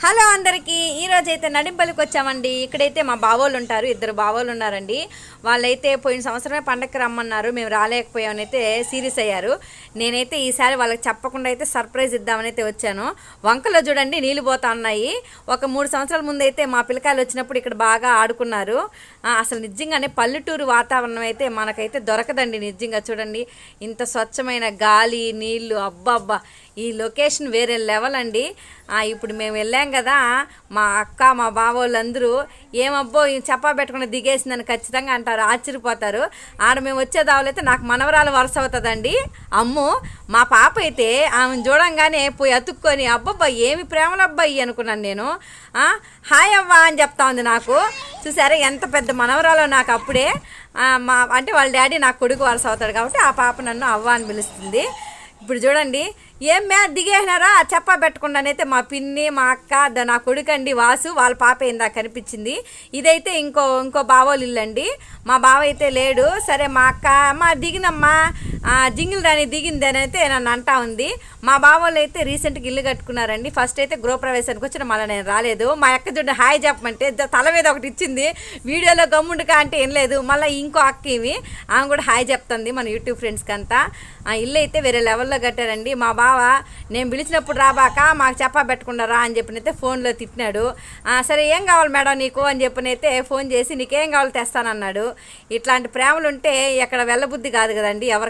Hello అందరికీ ఈరోజు అయితే నడింపల్లికి వచ్చామండి. ఇక్కడైతే మా బావోళ్ళు ఉంటారు, ఇద్దరు బావోళ్ళు ఉన్నారండి. వాళ్ళైతే పోయిన సంవత్సరమే పండగకి రమ్మన్నారు, మేము రాలేకపోయామని అయితే సీరియస్ అయ్యారు. నేనైతే ఈసారి వాళ్ళకి చెప్పకుండా అయితే సర్ప్రైజ్ ఇద్దామని అయితే వచ్చాను. వంకలో చూడండి నీళ్ళు పోతా ఉన్నాయి. ఒక 3 సంవత్సరాల ముందు అయితే మా పిల్లకాయలు వచ్చినప్పుడు ఇక్కడ బాగా ఆడుకున్నారు. అసలు నిజంగానే పల్లెటూరు వాతావరణం అయితే మనకైతే దొరకదండి. నిజంగా చూడండి, ఇంత స్వచ్ఛమైన గాలి నీళ్ళు, అబ్బబ్బా ఈ లొకేషన్ వేరే లెవెల్ అండి. ఇప్పుడు మేము వెళ్ళాం కదా, మా అక్క మా బావ వాళ్ళందరూ ఏమబ్బో చెప్పా పెట్టకుండా దిగేసిందని ఖచ్చితంగా అంటారు, ఆశ్చర్యపోతారు. ఆడ మేము వచ్చే దావులైతే నాకు మనవరాలు వరుస అవుతుందండి. అమ్ము మా పాప అయితే ఆమెను చూడంగానే పోయి అతుక్కొని అబ్బబ్బా ఏమి ప్రేమలు అబ్బాయి అనుకున్నాను నేను. హాయ్ అవ్వ అని చెప్తా ఉంది నాకు. చూసారా ఎంత పెద్ద మనవరాలో నాకు అప్పుడే. అంటే వాళ్ళ డాడీ నాకు కొడుకు వరుస అవుతాడు కాబట్టి ఆ పాప నన్ను అవ్వ అని పిలుస్తుంది. ఇప్పుడు చూడండి ఏం దిగేసినారా చెప్పా పెట్టకుండానైతే మా పిన్ని మా అక్క నా కొడుకండి వాసు వాళ్ళ పాప ఏందా కనిపించింది. ఇదైతే ఇంకో బావోళ్ళు ఇల్లు అండి. మా బావ అయితే లేడు. సరే మా అక్క అమ్మ దిగినమ్మా జింగిల్ రాని దిగింది అని అయితే నన్ను అంటా ఉంది. మా బావోళ్ళు అయితే రీసెంట్గా ఇల్లు కట్టుకున్నారండి. ఫస్ట్ అయితే గృహప్రవేశానికి వచ్చిన మళ్ళీ నేను రాలేదు. మా అక్క చూడండి హాయ్ చెప్పమంటే తల మీద ఒకటి ఇచ్చింది, వీడియోలో గమ్ముండుగా అంటే ఏం లేదు. మళ్ళీ ఇంకో అక్క ఇవి ఆమె కూడా హాయ్ చెప్తుంది మన యూట్యూబ్ ఫ్రెండ్స్కి అంతా. ఇల్లు అయితే వేరే లెవెల్లో కట్టారండి. మా బావ నేను పిలిచినప్పుడు రాబాక మాకు చెప్పా పెట్టకుండా రా అని చెప్పినైతే ఫోన్లో తిట్టినాడు. సరే ఏం కావాలి మేడం నీకు అని చెప్పినైతే ఫోన్ చేసి నీకేం కావాలి తెస్తానన్నాడు. ఇట్లాంటి ప్రేమలు ఉంటే ఎక్కడ వెళ్ళబుద్ధి కాదు కదండి ఎవరికి.